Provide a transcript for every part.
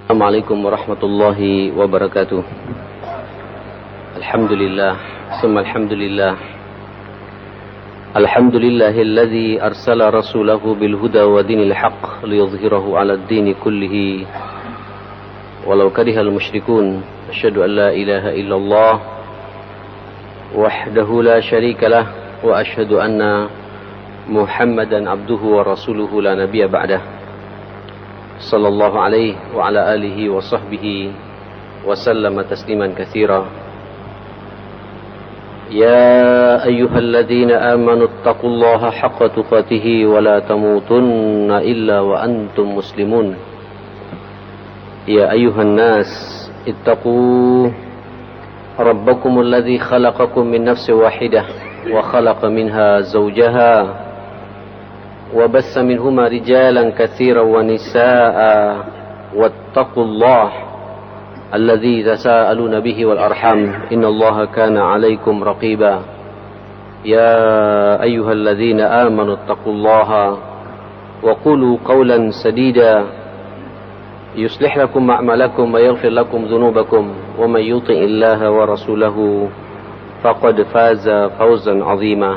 Assalamualaikum warahmatullahi wabarakatuh. Alhamdulillah, summa alhamdulillah. Alhamdulillahilladzi arsala rasulahu bil huda wa dinil haqq liyudhhirahu 'ala ad-dini kullihi walau karihal musyrikun. Asyhadu an la ilaha illallah wahdahu la syarika lah wa asyhadu anna Muhammadan abduhu wa rasuluhu la nabiyya ba'dah. Sallallahu alaihi wa ala alihi wa sahbihi wa sallama tasliman katsira. Ya ayyuhalladzina amanu taqullaha haqqa tuqatih wa la tamutunna illa wa antum muslimun. Ya ayyuhan nas ittaqu rabbakumul ladzi khalaqakum min nafsin wahidah wa khalaqa minha zawjaha وبث منهما رجالا كثيرا ونساء واتقوا الله الذي تساءلون به والأرحام إن الله كان عليكم رقيبا يا أيها الذين آمنوا اتقوا الله وقولوا قولا سديدا يصلح لكم أعمالكم ويغفر لكم ذنوبكم ومن يطع الله ورسوله فقد فاز فوزا عظيما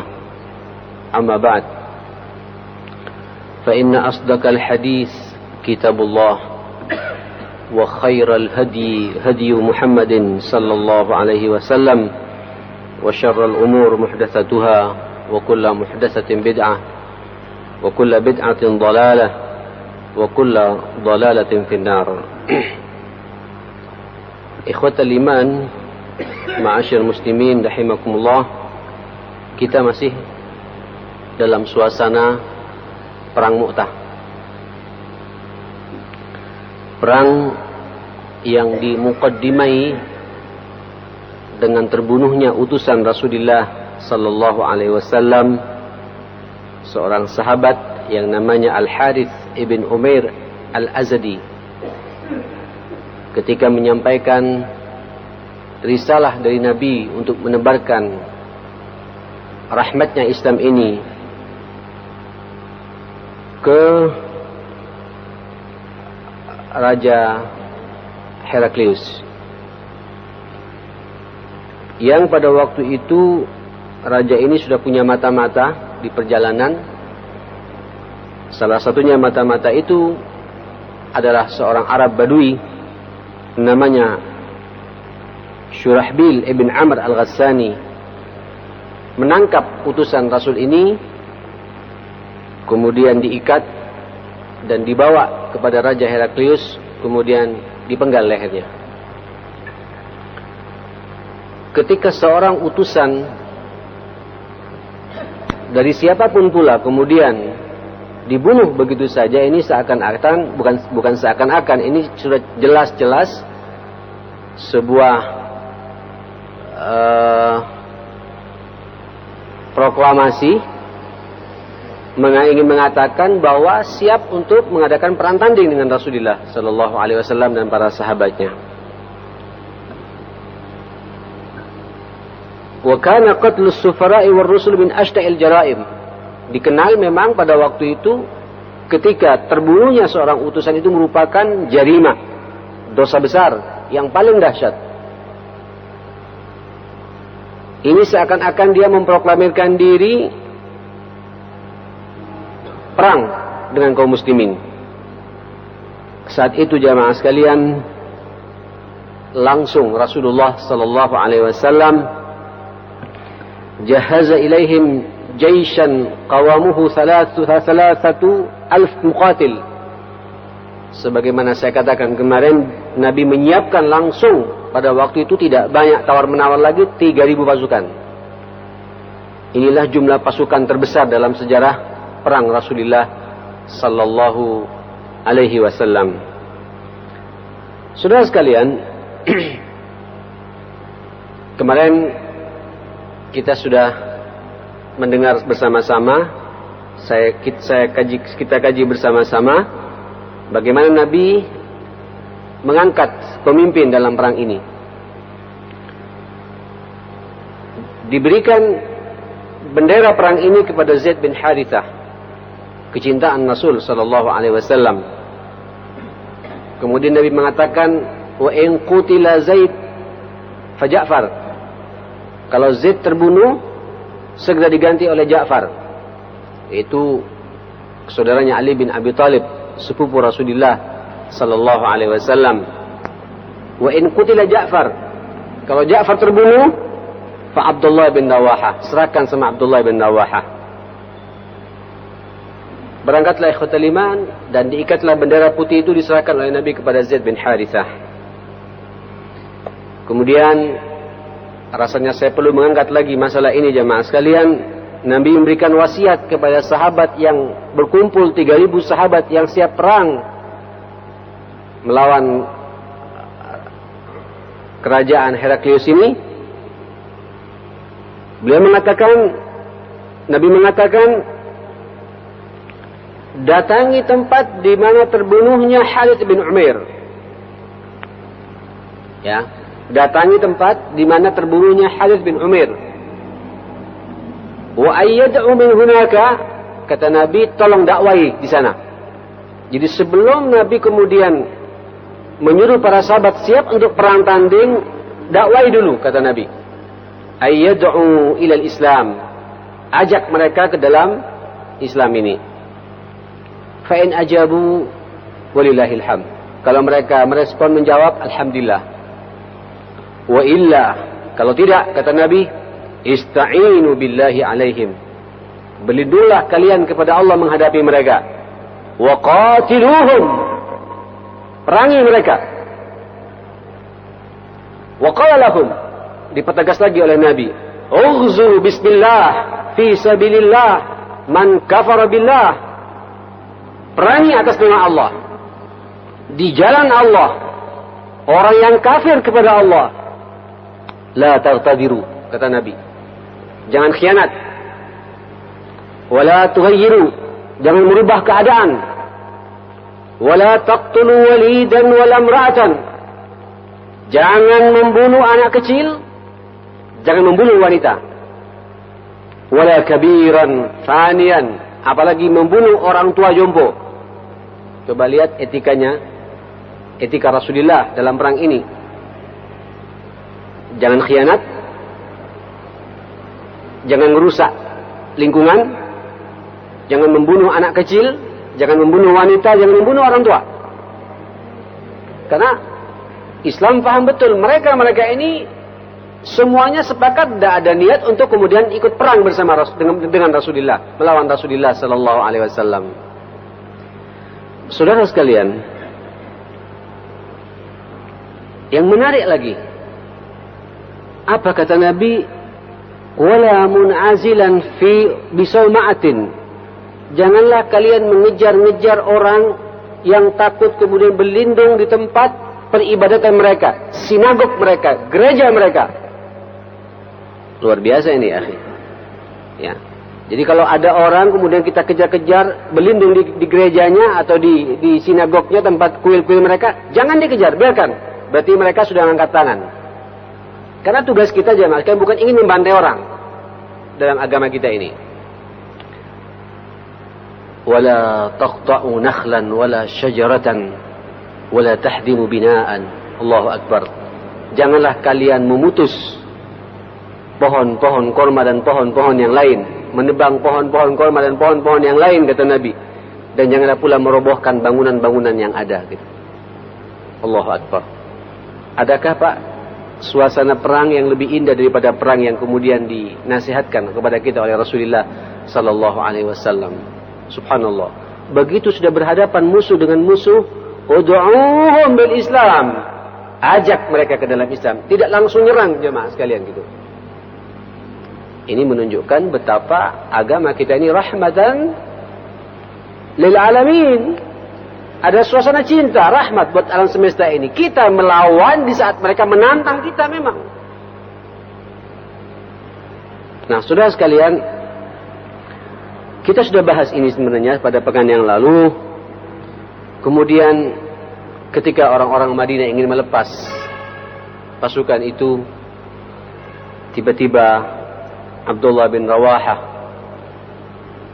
أما بعد فإن أصدق الحديث كتاب الله وخير الهدي هدي محمد صلى الله عليه وسلم وشر الأمور محدثاتها وكل محدثة بدعة وكل بدعة ضلالة وكل ضلالة في النار. إخوة الإيمان معاشر muslimin rahimakumullah, kita masih dalam suasana Perang Mu'tah. Perang yang dimuqaddimai dengan terbunuhnya utusan Rasulullah sallallahu alaihi wasallam, seorang sahabat yang namanya Al-Harith ibn Umair Al-Azdi, ketika menyampaikan risalah dari Nabi untuk menebarkan rahmatnya Islam ini ke Raja Heraklius, yang pada waktu itu raja ini sudah punya mata-mata di perjalanan. Salah satunya mata-mata itu adalah seorang Arab Badui namanya Syurahbil ibn Amr al-Ghassani. Menangkap utusan Rasul ini, kemudian diikat dan dibawa kepada Raja Heraklius, kemudian dipenggal lehernya. Ketika seorang utusan dari siapapun pula kemudian dibunuh begitu saja, ini seakan-akan, bukan seakan-akan, ini sudah jelas-jelas sebuah proklamasi ingin mengatakan bahwa siap untuk mengadakan perang tanding dengan Rasulullah sallallahu alaihi wasallam dan para sahabatnya. Wa kana qatlus sufara'i war rusul min ashta'il jaraim. Dikenal memang pada waktu itu ketika terbunuhnya seorang utusan itu merupakan jarimah, dosa besar yang paling dahsyat. Ini seakan-akan dia memproklamirkan diri perang dengan kaum muslimin. Saat itu jamaah sekalian, langsung Rasulullah sallallahu alaihi wasallam jahaza ilaihim jaishan qawamuhu 3,000 muqatil. Sebagaimana saya katakan kemarin, Nabi menyiapkan langsung pada waktu itu, tidak banyak tawar-menawar lagi, 3.000 pasukan. Inilah jumlah pasukan terbesar dalam sejarah perang Rasulullah sallallahu alaihi wasallam. Saudara sekalian, kemarin kita sudah mendengar bersama-sama, kita kaji bersama-sama bagaimana Nabi mengangkat pemimpin dalam perang ini. Diberikan bendera perang ini kepada Zaid bin Harithah, kecintaan Rasul sallallahu alaihi wasallam. Kemudian Nabi mengatakan, wa in qutila Zaid fa Ja'far. Kalau Zaid terbunuh, segera diganti oleh Ja'far. Itu saudaranya Ali bin Abi Thalib, sepupu Rasulullah sallallahu alaihi wasallam. Wa in qutila Ja'far. Kalau Ja'far terbunuh, fa Abdullah bin Rawaha. Serahkan sama Abdullah bin Rawaha. Berangkatlah ikhwatal iman dan diikatlah bendera putih itu diserahkan oleh Nabi kepada Zaid bin Harithah. Kemudian rasanya saya perlu mengangkat lagi masalah ini jamaah sekalian. Nabi memberikan wasiat kepada sahabat yang berkumpul 3.000 sahabat yang siap perang melawan kerajaan Heraklius ini. Beliau mengatakan, Nabi mengatakan, datangi tempat di mana terbunuhnya Khalid bin Umair. Ya, datangi tempat di mana terbunuhnya Khalid bin Umair. Wa ayyad'u min hunaka, kata Nabi, tolong dakwai di sana. Jadi sebelum Nabi kemudian menyuruh para sahabat siap untuk perang tanding, dakwai dulu, kata Nabi. Ayyad'u ilal Islam, ajak mereka ke dalam Islam ini. Fa'in ajabu walillahil hamd. Kalau mereka merespon menjawab, alhamdulillah. Wa illa, kalau tidak, kata Nabi, ista'inu billahi alaihim. Berlindunglah kalian kepada Allah menghadapi mereka. Wa qatiluhum, perangi mereka. Wa qala lahum, dipertegas lagi oleh Nabi, ughzu bismillah fi sabilillah man kafara billah. Perangi atas nama Allah, di jalan Allah, orang yang kafir kepada Allah. La taghtadiru, kata Nabi, jangan khianat. Wala tughayyiru, jangan merubah keadaan. Wala taqtulu walidan wala imra'atan, jangan membunuh anak kecil, jangan membunuh wanita. Wala kabiran faniyan, apalagi membunuh orang tua jompo. Coba lihat etikanya, etika Rasulullah dalam perang ini. Jangan khianat, jangan merusak lingkungan, jangan membunuh anak kecil, jangan membunuh wanita, jangan membunuh orang tua. Karena Islam paham betul mereka ini semuanya sepakat tidak ada niat untuk kemudian ikut perang bersama dengan Rasulullah, melawan Rasulullah sallallahu alaihi wasallam. Saudara sekalian, yang menarik lagi, apa kata Nabi? Wala mun'azilan fi bisawma'atin. Janganlah kalian mengejar-ngejar orang yang takut kemudian berlindung di tempat peribadatan mereka, sinagog mereka, gereja mereka. Luar biasa ini, akhi. Ya. Jadi kalau ada orang kemudian kita kejar-kejar berlindung di gerejanya atau di sinagognya, tempat kuil-kuil mereka, jangan dikejar, biarkan. Berarti mereka sudah angkat tangan. Karena tugas kita jemaah sekalian bukan ingin membantai orang dalam agama kita ini. Wala taqta'u nakhlan wala syajaratan wala tahdimu binaan. Allahu akbar. Janganlah kalian memutus pohon-pohon korma dan pohon-pohon yang lain, menebang pohon-pohon korma dan pohon-pohon yang lain, kata Nabi, dan janganlah pula merobohkan bangunan-bangunan yang ada gitu. Allahu akbar. Adakah Pak suasana perang yang lebih indah daripada perang yang kemudian dinasihatkan kepada kita oleh Rasulullah sallallahu alaihi wasallam? Subhanallah. Begitu sudah berhadapan musuh dengan musuh, ud'uhum bil Islam, ajak mereka ke dalam Islam, tidak langsung nyerang jemaah sekalian gitu. Ini menunjukkan betapa agama kita ini rahmatan lil alamin. Ada suasana cinta, rahmat buat alam semesta ini. Kita melawan di saat mereka menantang kita memang. Nah, saudara sekalian, kita sudah bahas ini sebenarnya pada pekan yang lalu. Kemudian ketika orang-orang Madinah ingin melepas pasukan itu, tiba-tiba Abdullah bin Rawaha,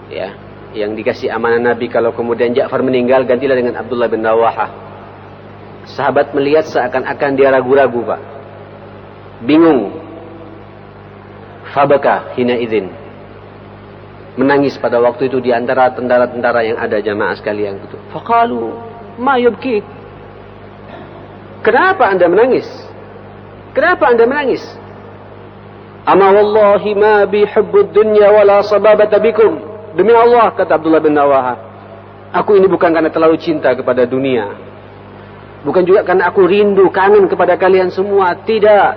ya, yang dikasih amanah Nabi kalau kemudian Ja'far meninggal gantilah dengan Abdullah bin Rawaha. Sahabat melihat seakan-akan dia ragu-ragu, Pak. Bingung. Fabaka hina idzin. Menangis pada waktu itu di antara tentara-tentara yang ada, jamaah sekalian gitu. Faqalu ma yubkik. Kenapa Anda menangis? Kenapa Anda menangis? Ama wallahi ma bi hubbud dunya wala sababata bikum. Demi Allah, kata Abdullah bin Rawaha, aku ini bukan karena terlalu cinta kepada dunia. Bukan juga karena aku rindu, kangen kepada kalian semua. Tidak.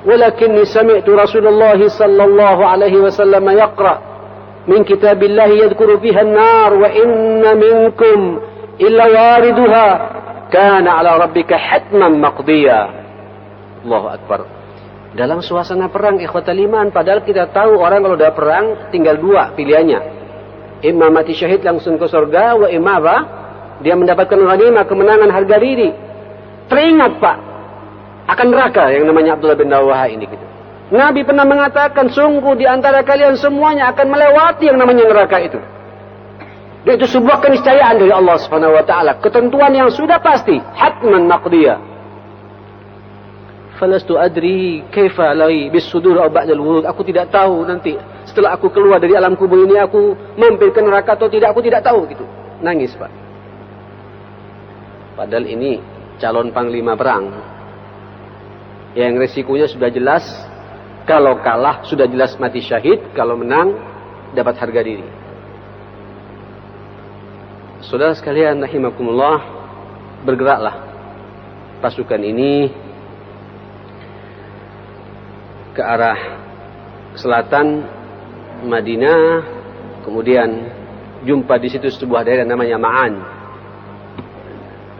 Walakinni sami'tu Rasulullah sallallahu alaihi wasallam yaqra min kitabillah yadhkuru fiha an-nar wa inna minkum illa wariduha kana ala rabbika hatman maqdiya. Allahu akbar. Dalam suasana perang, ikhwatal iman, padahal kita tahu orang kalau udah perang tinggal dua pilihannya. Imma mati syahid langsung ke surga, wa imma apa? Dia mendapatkan ghanimah, kemenangan, harga diri. Teringat, Pak, akan neraka yang namanya Abdullah bin Rawaha ini gitu. Nabi pernah mengatakan, sungguh di antara kalian semuanya akan melewati yang namanya neraka itu. Dan itu sebuah keniscayaan dari Allah Subhanahu wa taala, ketentuan yang sudah pasti, hatman maqdiyah. Falastu adri kaifa lai bisudur aw ba'dal wurud. Aku tidak tahu nanti setelah aku keluar dari alam kubur ini aku mampir ke neraka atau tidak, aku tidak tahu gitu. Nangis, Pak. Padahal ini calon panglima perang yang resikonya sudah jelas. Kalau kalah sudah jelas mati syahid, kalau menang dapat harga diri. Saudara sekalian rahimakumullah, bergeraklah pasukan ini ke arah selatan Madinah, kemudian jumpa di situ sebuah daerah namanya Ma'an,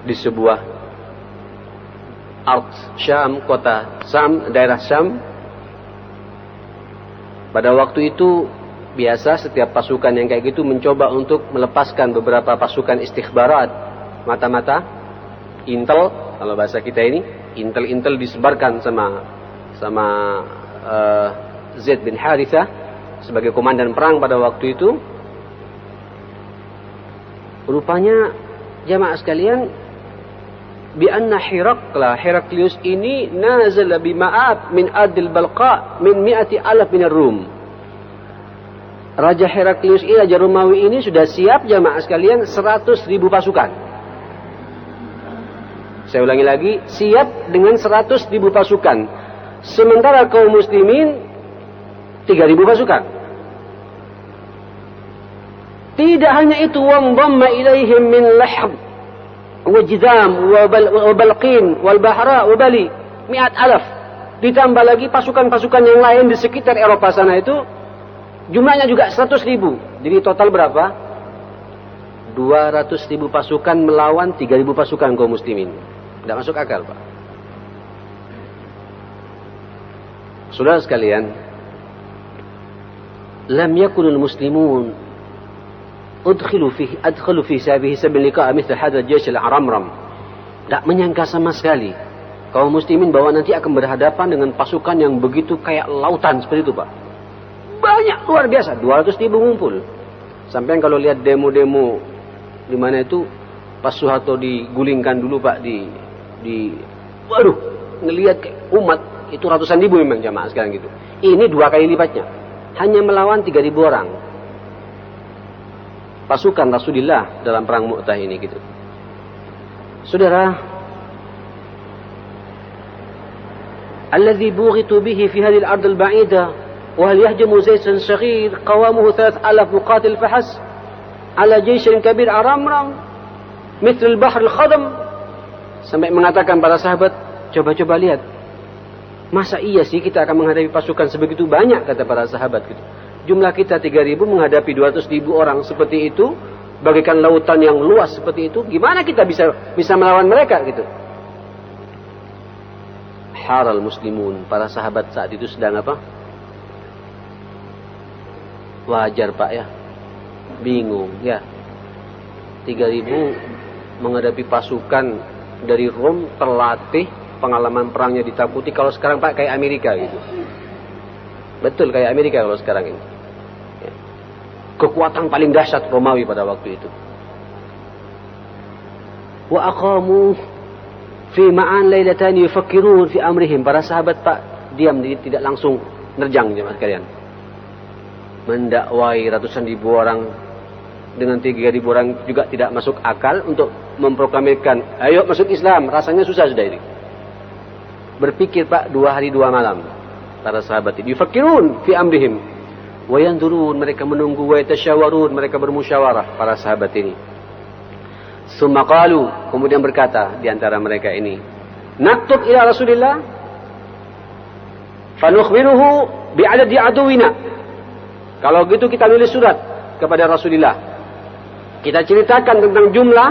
di sebuah Ard Syam, kota Syam, daerah Syam. Pada waktu itu biasa setiap pasukan yang kayak gitu mencoba untuk melepaskan beberapa pasukan istikhbarat, mata-mata intel, kalau bahasa kita ini intel-intel disebarkan sama Zaid bin Harithah sebagai komandan perang pada waktu itu. Rupanya jamaah sekalian, bi anna Heraklius ini nazala bi ma'ab min adil balqa min 100,000 min ar-Rum. Raja Heraklius ini, Raja Romawi ini sudah siap jamaah sekalian 100,000 pasukan. Saya ulangi lagi, siap dengan 100,000 pasukan. Sementara kaum muslimin 3.000 pasukan. Tidak hanya itu, wamdamma ilaihim min Lahb wa Jidam wa Balqin wal Bahra wa Bali 100,000. Ditambah lagi pasukan-pasukan yang lain di sekitar Eropa sana itu jumlahnya juga 100.000. Jadi total berapa? 200.000 pasukan melawan 3.000 pasukan kaum muslimin. Tidak masuk akal, Pak. Saudara sekalian, lam yakunul muslimun adkhalu fi sabihi sabil liqa' mithl hadha al-jaysh al-aramram. Tak menyangka sama sekali kaum muslimin bahwa nanti akan berhadapan dengan pasukan yang begitu kayak lautan seperti itu, Pak. Banyak, luar biasa, 200.000 ngumpul. Sampai kalau lihat demo-demo di mana itu pas Soeharto digulingkan dulu, Pak, waduh, ngelihat umat itu ratusan ribu memang jamaah sekarang gitu. Ini 2 kali lipatnya. Hanya melawan 3.000 orang. Pasukan Rasulullah dalam perang Mu'tah ini gitu. Saudara, alladhi bughitu bihi fi hadhihi al-ard al-ba'ida wa hal yahjamu zaysan saghir qawamuhu 3,000 muqatil fahas ala jayshin kabir aramram mithl al-bahr al-khadam. Sampai mengatakan para sahabat, coba-coba lihat. Masa iya sih kita akan menghadapi pasukan sebegitu banyak, kata para sahabat gitu. Jumlah kita 3.000 menghadapi 200.000 orang seperti itu, bagaikan lautan yang luas seperti itu. Gimana kita bisa melawan mereka gitu? Haral muslimun, para sahabat saat itu sedang apa? Wajar, Pak, ya. Bingung, ya. 3.000 menghadapi pasukan dari Rom terlatih, pengalaman perangnya ditakuti. Kalau sekarang, Pak, kayak Amerika gitu. Betul, kayak Amerika kalau sekarang ini. Ya. Kekuatan paling dahsyat Romawi pada waktu itu. Wa aqamu Fi ma'an lailatan yufakkirun fi amrihim. Para sahabat Pak diam, tidak langsung nerjang jemaah sekalian. Mendakwai ratusan ribu orang dengan 3.000 orang juga tidak masuk akal untuk memproklamirkan ayo masuk Islam, rasanya susah sudah ini. Berpikir Pak 2 hari 2 malam para sahabat ini. Yufakkirun fi amrihim wa yanzurun, mereka menunggu, wa yatasyawarun, mereka bermusyawarah para sahabat ini. Summa qalu, kemudian berkata di antara mereka ini, naktub ila Rasulillah fanukhbiruhu bi'adadi aduwina. Kalau gitu kita nulis surat kepada Rasulullah. Kita ceritakan tentang jumlah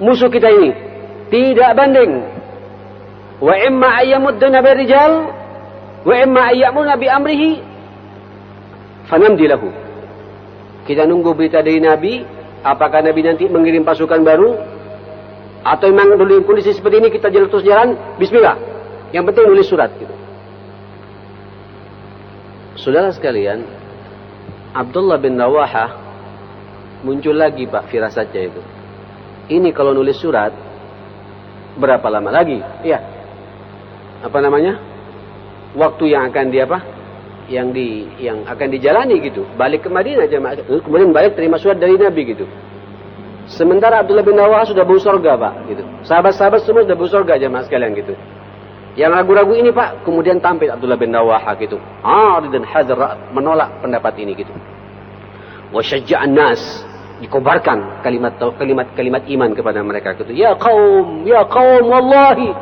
musuh kita ini. Tidak banding. Wa imma ayyamudduna birijal wa imma ayyamuna bi amrihi fanamdi lahu. Kita nunggu berita dari Nabi, apakah Nabi nanti mengirim pasukan baru atau memang dulu kondisi seperti ini kita jalan terus jalan, bismillah. Yang penting nulis surat gitu. Saudara sekalian, Abdullah bin Rawaha muncul lagi Pak firasatnya itu. Ini kalau nulis surat berapa lama lagi? Iya. Apa namanya? Waktu yang akan yang akan dijalani gitu. Balik ke Madinah jemaah. Kemudian balik terima surat dari Nabi gitu. Sementara Abdullah bin Rawaha sudah bau surga Pak gitu. Sahabat-sahabat semua sudah bau surga jemaah sekalian gitu. Yang ragu-ragu ini Pak, kemudian tampil Abdullah bin Rawaha gitu. Dan hadar menolak pendapat ini gitu. Wa syajja'an nas, dikobarkan kalimat iman kepada mereka gitu. Ya qaum wallahi,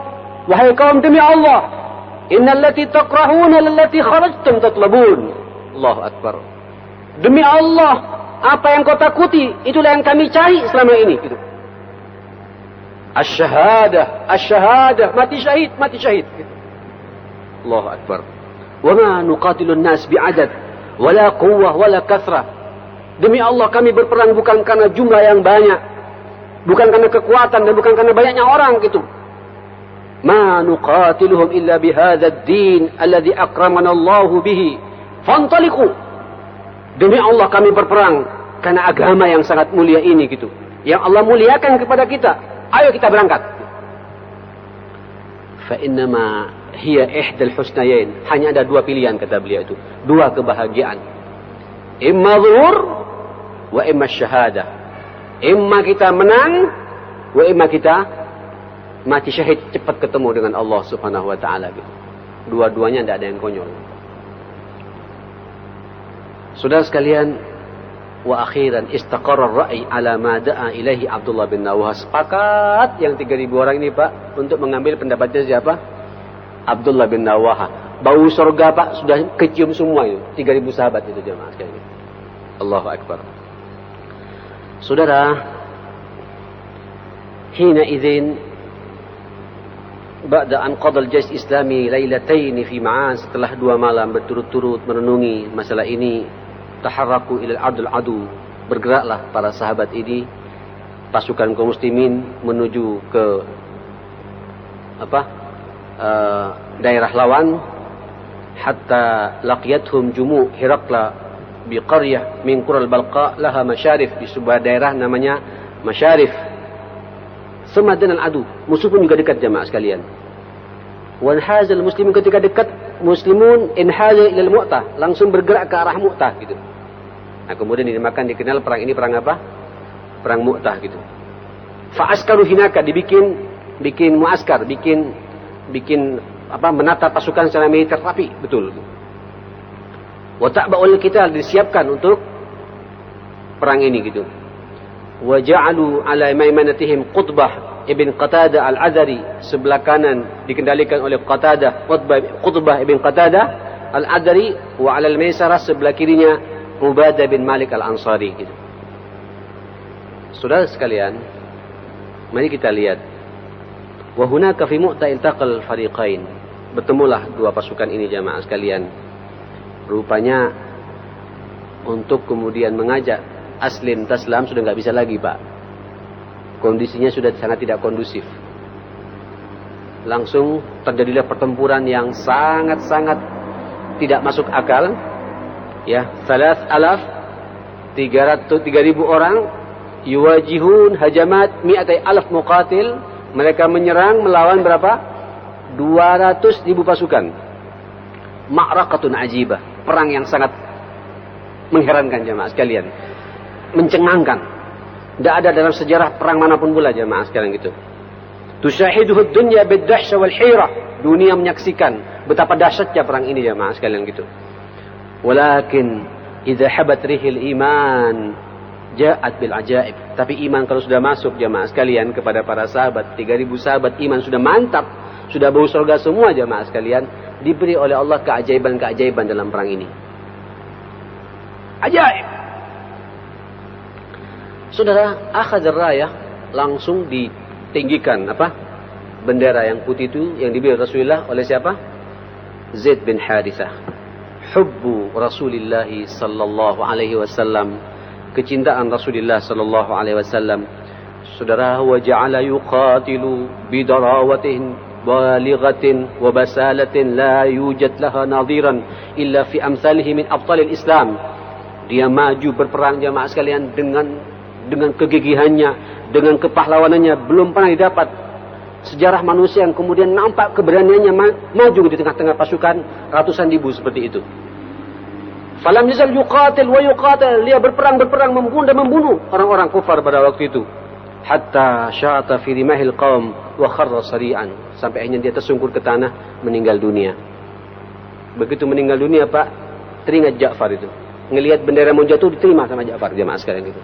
wahai kaum demi Allah, innal lati takrahuna lallati kharajtum tatlabun. Allahu akbar. Demi Allah, apa yang kau takuti itulah yang kami cari selama ini gitu. Asy-syahadah, mati syahid gitu. Allahu akbar. Wa ma nuqatilun nas bi'adad wala quwwah wala kathrah. Demi Allah kami berperang bukan karena jumlah yang banyak, bukan karena kekuatan dan bukan karena banyaknya orang gitu. Ma nuqatiluhum illa bihadzal din alladhi akramana Allahu bihi. Fantaliqu. Demi Allah kami berperang karena agama yang sangat mulia ini gitu. Yang Allah muliakan kepada kita. Ayo kita berangkat. Fa innama hiya ihdal husnayain. Hanya ada 2 pilihan kata beliau itu. 2 kebahagiaan. Imma zuhur wa imma syahadah. Imma kita menang wa imma kita mati syahid, cepat ketemu dengan Allah Subhanahu wa taala gitu. Dua-duanya tidak ada yang konyol. Saudara sekalian, wa akhiran istaqarra ar-ra'i ala ma da'a ilaihi Abdullah bin Rawaha. Sepakat yang 3.000 orang ini Pak untuk mengambil pendapatnya siapa? Abdullah bin Rawaha. Bau surga Pak sudah kecium semua itu. 3.000 sahabat itu jemaah sekalian. Allahu akbar. Saudara, hina idzin ba'da an qada al-jaysh islami lailatain fi Ma'an, setelah 2 malam berturut-turut merenungi masalah ini, taharraku ila al-ardul adu, bergeraklah para sahabat ini, pasukan kaum muslimin menuju ke daerah lawan, hatta laqiyathum jumu' Hirakla bi qaryah min qural Balqa laha masyarif, di sebuah daerah namanya Masyarif. Semadan al-adu, musuh pun juga dekat jemaah sekalian. Wa hazal muslimin, ketika dekat muslimun inhaza ila al-Mu'tah, langsung bergerak ke arah Mu'tah gitu. Nah, kemudian dikenal perang ini perang apa? Perang Mu'tah gitu. Fa askaru hinaka, bikin muaskar, menata pasukan secara militer rapi, betul. Wa ta'ba'ul qital, disiapkan untuk perang ini gitu. Wa ja'alu ala maimanatihim Qutbah ibn Qatadah al-Adhari, sebelah kanan dikendalikan oleh Qutbah ibn Qatadah al-Adhari, wa ala al-maisarah, sebelah kirinya Ubadah bin Malik al-Ansari gitu. Saudara sekalian, mari kita lihat. Wa hunaka fi Mu'tah iltaqal fariqain, bertemulah 2 pasukan ini jamaah sekalian. Rupanya untuk kemudian mengajak aslim taslam sudah enggak bisa lagi Pak. Kondisinya sudah sangat tidak kondusif. Langsung terjadilah pertempuran yang sangat-sangat tidak masuk akal. Ya, 3,000 orang yuwajihun hajamat 100,000 muqatil Mereka menyerang melawan berapa? 200.000 pasukan. Ma'rakatun ajibah. Perang yang sangat mengherankan jemaah sekalian. Mencengangkan. Tidak ada dalam sejarah perang manapun pula jemaah sekalian gitu. Tusyahiduhu dunya bid-dahsya wal hirah. Dunia menyaksikan betapa dahsyatnya perang ini jemaah sekalian gitu. Walakin idza habat rihil iman ja'at bil ajaib. Tapi iman kalau sudah masuk jemaah sekalian kepada para sahabat, 3.000 sahabat iman sudah mantap, sudah bau surga semua jemaah sekalian, diberi oleh Allah keajaiban-keajaiban dalam perang ini. Ajaib. Saudara, akhadar raya, langsung ditinggikan bendera yang putih itu yang diberi Rasulullah oleh siapa? Zaid bin Harithah. Hubbu Rasulillah sallallahu alaihi wasallam, kecintaan Rasulullah sallallahu alaihi wasallam. Saudara, wa ja'ala yuqatilu bidarawatin balighatin wa basalatin la yujad laha nadhiran illa fi amsalihi min abtalil Islam. Dia maju berperang jemaah sekalian dengan kegigihannya, dengan kepahlawanannya belum pernah didapat sejarah manusia yang kemudian nampak keberaniannya maju di tengah-tengah pasukan ratusan ribu seperti itu. Falam yazal yuqatil wa yuqatil, dia berperang membunuh orang-orang kufar pada waktu itu. Hatta syata fi rimahil qaum wa kharra sari'an, sampai akhirnya dia tersungkur ke tanah meninggal dunia. Begitu meninggal dunia Pak, teringat Ja'far itu. Ngelihat bendera mau jatuh diterima sama Ja'far jemaah sekalian gitu.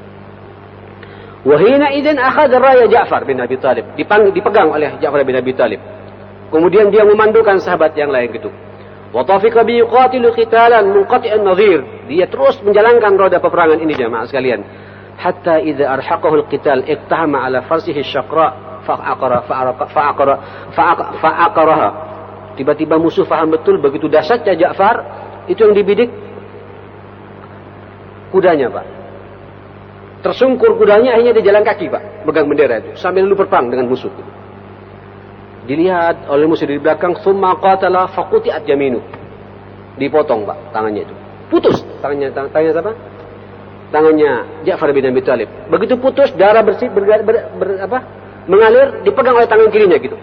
Wahina idzin akhadha raya Ja'far bin Abi Thalib, dipegang oleh Ja'far bin Abi Thalib. Kemudian dia memandukan sahabat yang lain gitu. Wa tafiqa bi yuqatilu qitalan munqati'an nadhir. Dia terus menjalankan roda peperangan ini jemaah sekalian. Hatta idza arhaqahu al-qital iqtahama ala farsihi syaqra fa'aqaraha. Tiba-tiba musuh faham betul begitu dahsyatnya Ja'far, itu yang dibidik kudanya Pak. Tersungkur kudanya, akhirnya dia jalan kaki Pak, pegang bendera itu sambil lalu berperang dengan musuh. Dilihat oleh musuh di belakang, summa qatala faquti'at yaminu. Dipotong Pak tangannya itu. Putus tangannya siapa? Tangannya Ja'far bin Abi Thalib. Begitu putus, darah bersih mengalir, dipegang oleh tangan kirinya gitu.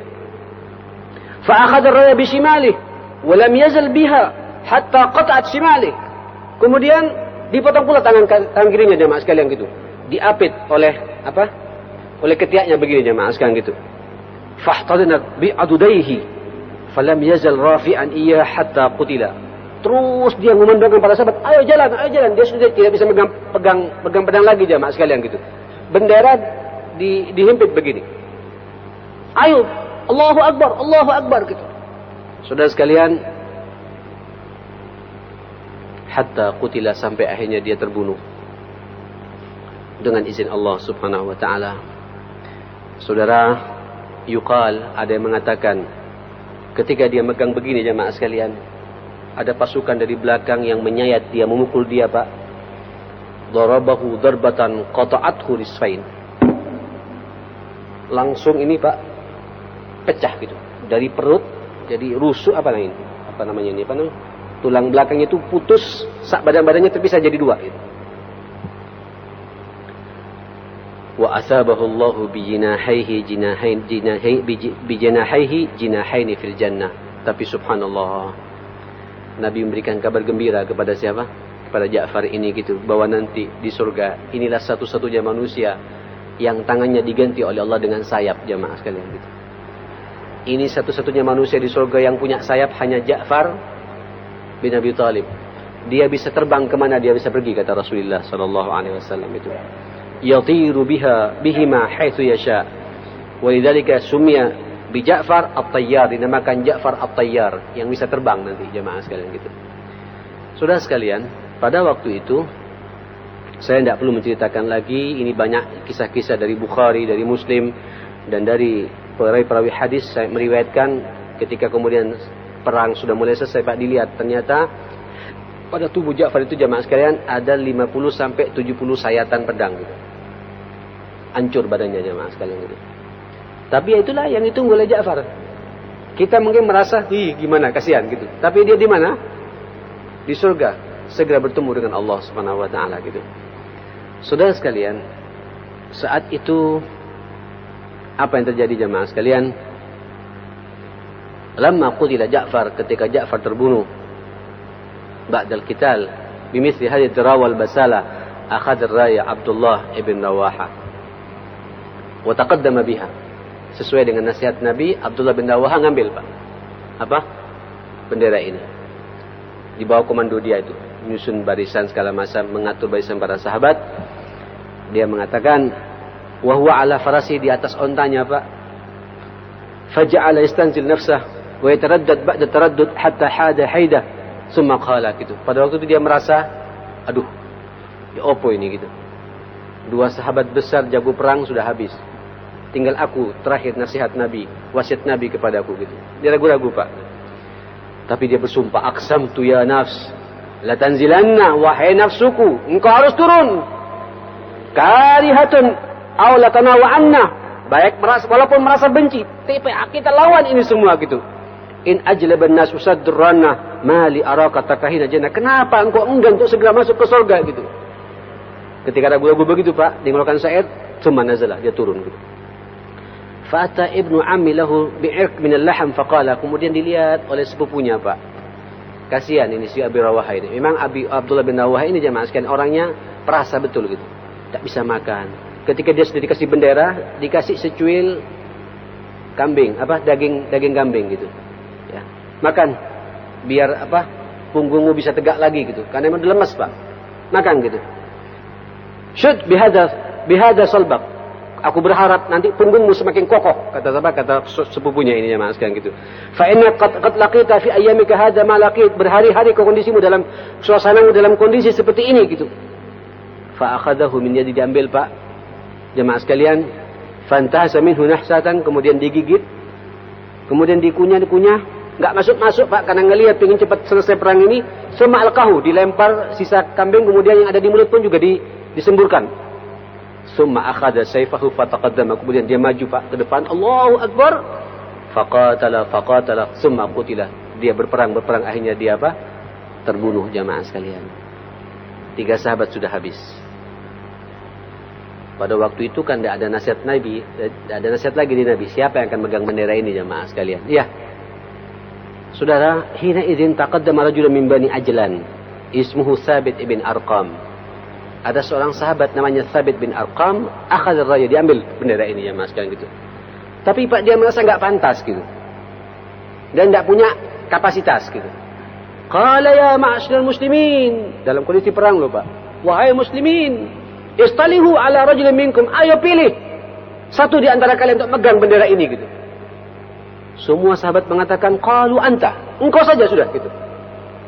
Fa akhadha ar-raya bi shimalihi wa lam yazal biha hatta qata'at shimalihi. Kemudian dipotong pula tangan kirinya jemaah sekalian gitu. Diapit oleh oleh ketiaknya begini jemaah sekalian gitu. Fahtadana bi adudaihi falam yazal rafi'an iya hatta qutila. Terus dia memandangkan para sahabat, ayo jalan. Dia sudah tidak bisa pegang pedang lagi jemaah sekalian gitu. Bendera dihimpit begini. Ayo, Allahu Akbar gitu. Saudara sekalian, hatta qutila, sampai akhirnya dia terbunuh dengan izin Allah Subhanahu wa taala. Saudara, yuqal, ada yang mengatakan ketika dia megang begini jemaah sekalian, ada pasukan dari belakang yang menyayat dia, memukul dia Pak. Darabahu darbatan qata'athu risfain. Langsung ini Pak pecah gitu. Dari perut jadi rusuk namanya tulang belakangnya itu putus, sak badan-badannya terpisah jadi dua gitu. Wa asabahu Allahu bi jinahaini fil jannah. Tapi subhanallah, Nabi memberikan kabar gembira kepada siapa? Kepada Ja'far ini gitu, bahwa nanti di surga inilah satu-satunya manusia yang tangannya diganti oleh Allah dengan sayap jemaah sekalian gitu. Ini satu-satunya manusia di surga yang punya sayap hanya Ja'far bin Abi Thalib. Dia bisa terbang kemana dia bisa pergi, kata Rasulullah sallallahu alaihi wasallam itu. Yatiru bihima haitsu yasha. Walidzalika summiya bi Ja'far at-Tayyar, dinamakan Ja'far at-Tayyar, yang bisa terbang nanti jemaah sekalian gitu. Saudara sekalian, pada waktu itu saya tidak perlu menceritakan lagi, ini banyak kisah-kisah dari Bukhari, dari Muslim, dan dari perawi hadis saya meriwayatkan ketika kemudian perang sudah mulai selesai Pak, dilihat ternyata pada tubuh Ja'far itu jemaah sekalian ada 50 sampai 70 sayatan pedang gitu. Hancur badannya jemaah sekalian gitu. Tapi ya itulah yang ditunggu oleh Ja'far. Kita mungkin merasa, gimana, kasihan gitu. Tapi dia di mana? Di surga, segera bertemu dengan Allah Subhanahu wa taala gitu. Saudara sekalian, saat itu Apa yang terjadi jemaah sekalian? Lamma qutila Ja'far, ketika Ja'far terbunuh, ba'dal qital bimithli hadhihi ad-dirawa al-basala, akhadha ar-raya Abdullah ibn Rawaha wa taqaddama biha. Sesuai dengan nasihat Nabi, Abdullah bin Rawaha ngambil, Pak, apa? Bendera ini. Di bawah komando dia itu, menyusun barisan segala macam, mengatur barisan para sahabat. Dia mengatakan, wa huwa ala farasi, di atas ontanya, Pak. Faja'ala yastanzil nafsah wa yataraddad ba'da taraddud hatta hada haida summa qala, gitu. Pada waktu itu dia merasa, aduh, ya opo ini, gitu. Dua sahabat besar jago perang sudah habis. Tinggal aku, terakhir nasihat Nabi, wasiat Nabi kepadaku, gitu. Dia ragu-ragu, Pak. Tapi dia bersumpah, aqsamtu ya nafs la tanzilanna, wahai nafsuku, engkau harus turun. Karihatun aw la tanawa'anna, baik merasa, walaupun merasa benci, tapi kita lawan ini semua, gitu. In ajlaban nas usadranna mali araka takahina jannah. Kenapa engkau enggan untuk segera masuk ke surga, gitu. Ketika ragu-ragu begitu, Pak, dia mengeluarkan syair, tsumma nazalah, dia turun, gitu. Fa'ata ibnu ammi lahu bi'irq min al-laham faqala, kemudian dilihat oleh sepupunya, Pak. Kasihan ini si Abi Rawaha ini. Memang Abdullah bin Rawaha ini jemaah sekalian orangnya perasa betul, gitu. Tak bisa makan. Ketika dia sudah dikasih bendera, dikasih secuil kambing, apa, daging kambing, gitu. Ya. Makan biar apa? Punggungmu bisa tegak lagi, gitu. Karena memang lemas, Pak. Makan, gitu. Syud bihadza salbak. Aku berharap nanti punggungmu semakin kokoh, kata sepupunya ini jemaah sekalian, gitu. Fa inna qad laqita fi ayyamika hadza ma laqit, berhari-hari kondisimu dalam suasanamu dalam kondisi seperti ini, gitu. Fa akhadahu min yadi, diambil, Pak, jemaah sekalian. Fantahasa minhu nahsatan, kemudian digigit, kemudian dikunyah, enggak masuk, Pak, karena ngelihat ingin cepat selesai perang ini. Suma alqahu, dilempar sisa kambing, kemudian yang ada di mulut pun juga disemburkan. Summa akhadha sayfahu fataqaddama, kemudian dia maju, Pak, ke depan, Allahu Akbar, faqatala summa qutila, dia berperang, akhirnya dia apa? Terbunuh, jamaah sekalian. 3 sahabat sudah habis. Pada waktu itu kan tidak ada nasihat Nabi, tidak ada nasihat lagi di Nabi, siapa yang akan megang bendera ini, jamaah sekalian? Iya. Saudara, hina idzin taqaddama rajulun min Bani Ajlan, ismuhu Thabit ibn Arqam. Ada seorang sahabat namanya Thabit bin Arqam, akhadha ar-raya, diambil bendera ini, jamaah sekalian, gitu. Tapi, Pak, dia merasa enggak pantas, gitu. Dan enggak punya kapasitas, gitu. Qala ya ma'asyiral muslimin, dalam kondisi perang loh, Pak. Wahai muslimin, istalihu ala rajulin minkum, ayo pilih satu di antara kalian untuk megang bendera ini, gitu. Semua sahabat mengatakan, qalu anta, engkau saja sudah, gitu.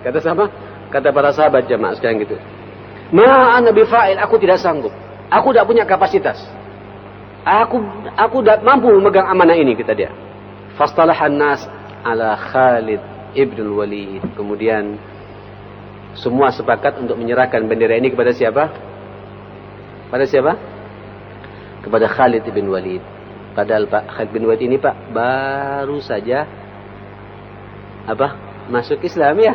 Kata siapa? Kata para sahabat, jamaah sekalian, gitu. Ma'ana bifa'il, aku tidak sanggup. Aku tidak punya kapasitas. Aku tidak mampu memegang amanah ini, kata dia. Fastalahan nas ala Khalid ibn Walid. Kemudian semua sepakat untuk menyerahkan bendera ini kepada siapa? Pada siapa? Kepada Khalid ibn Walid. Padahal, Pak, Khalid bin Walid ini, Pak, baru saja apa? Masuk Islam, ya.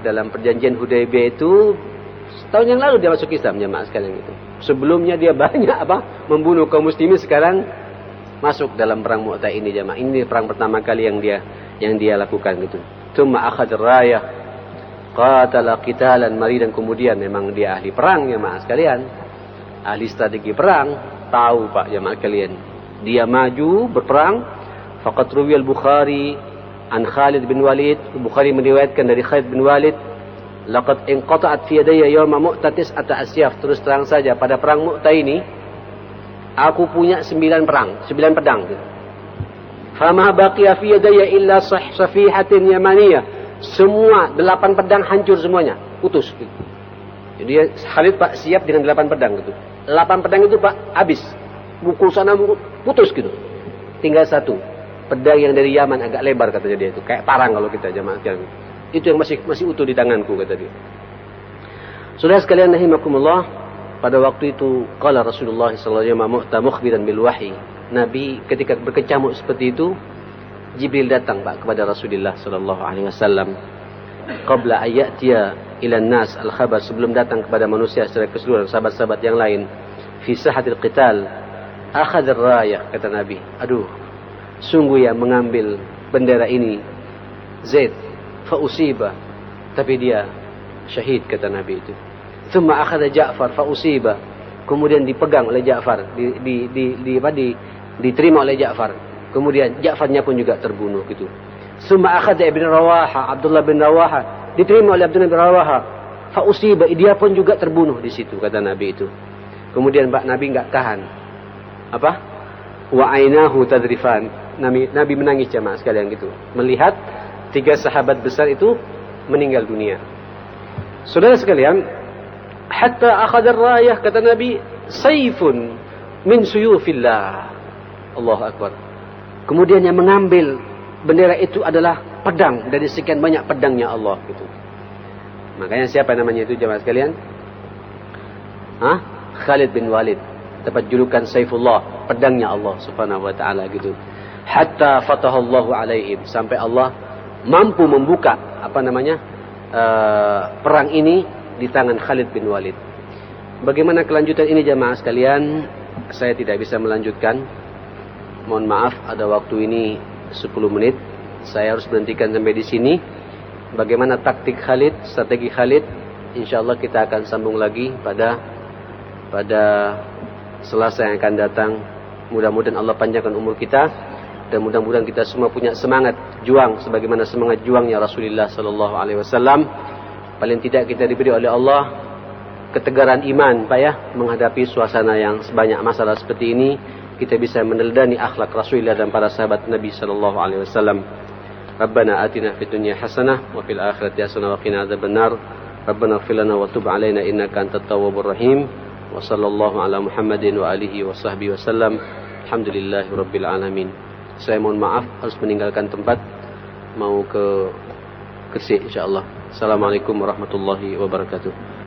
Dalam perjanjian Hudaybiyah itu setahun yang lalu dia masuk Islam, jemaah sekalian, gitu. Sebelumnya dia banyak apa? Membunuh kaum muslimin, sekarang masuk dalam perang Mu'tah ini, jemaah. Ini perang pertama kali yang dia lakukan, gitu. Tsumma akhadha rayah qatala qitalan maridan, kemudian memang dia ahli perang, jemaah sekalian. Ahli strategi perang, tahu, Pak, jemaah sekalian. Dia maju berperang. Faqad ruwiyal Bukhari an Khalid bin Walid, Bukhari meriwayatkan dari Khalid bin Walid, laqad inqata'at fi yadayya yawma Mu'tah tis'ata asyaf, terus terang saja pada perang Mu'tah ini aku punya 9 pedang, gitu. Fama baqiya fi yadayya illa safihatin yamaniyah, semua 8 pedang hancur semuanya, putus, gitu. Jadi Khalid, Pak, siap dengan 8 pedang, gitu. 8 pedang itu, Pak, habis, buku sana putus, gitu. Tinggal 1 pedang yang dari Yaman, agak lebar, katanya dia itu, kayak parang kalau kita jamaah sekalian. Itu yang masih utuh di tanganku, kata dia. Saudara sekalian rahimakumullah, pada waktu itu qala Rasulullah sallallahu alaihi wasallam mukhbiran bil wahyi. Nabi ketika berkecamuk seperti itu, Jibril datang, Pak, kepada Rasulullah sallallahu alaihi wasallam. Qabla ayatiya ila nas al-khabar, sebelum datang kepada manusia secara keseluruhan, sahabat-sahabat yang lain, fi sahatil qital, akhadha ar-rayah, kata Nabi. Aduh, sungguh yang mengambil bendera ini Zaid, fa usiba, tapi dia syahid, kata Nabi itu. Thumma akhadha Ja'far fa usiba, kemudian dipegang oleh Ja'far, diterima oleh Ja'far. Kemudian Ja'farnya pun juga terbunuh gitu. Thumma akhadha Ibn Rawaha, Abdullah bin Rawaha, diterima oleh Abdullah bin Rawaha, fa usiba, dia pun juga terbunuh di situ, kata Nabi itu. Kemudian Nabi enggak tahan. Apa? Wa ainahu tadrifan. Nabi menangis jemaah sekalian gitu, melihat 3 sahabat besar itu meninggal dunia. Saudara sekalian, hatta akhadha ar-rayah, kata Nabi, sayfun min suyufillah. Allahu akbar. Kemudian yang mengambil bendera itu adalah pedang dari sekian banyak pedangnya Allah gitu. Makanya siapa namanya itu jemaah sekalian? Khalid bin Walid, dapat julukan Saifullah, pedangnya Allah Subhanahu wa taala gitu. Hatta fatahallahu alaihim, sampai Allah mampu membuka perang ini di tangan Khalid bin Walid. Bagaimana kelanjutan ini jemaah sekalian? Saya tidak bisa melanjutkan. Mohon maaf, ada waktu ini 10 menit. Saya harus berhentikan sampai di sini. Bagaimana taktik Khalid, strategi Khalid, insyaallah kita akan sambung lagi pada Selasa yang akan datang. Mudah-mudahan Allah panjangkan umur kita dan mudah-mudahan kita semua punya semangat juang sebagaimana semangat juangnya Rasulullah sallallahu alaihi wasallam. Paling tidak kita diberi oleh Allah ketegaran iman, Pak ya, menghadapi suasana yang sebanyak masalah seperti ini. Kita bisa meneladani akhlak Rasulullah dan para sahabat Nabi sallallahu alaihi wasallam. Rabbana atina fid dunya hasanah wa fil akhirati hasanah wa qina adzabannar. Rabbana ighfir lana wa tub 'alaina innaka antat tawwabur rahim. Wa sallallahu ala Muhammadin wa alihi wa sahbihi wasallam. Alhamdulillahi rabbil alamin. Saya mohon maaf harus meninggalkan tempat, mau ke Gresik insyaallah. Assalamualaikum warahmatullahi wabarakatuh.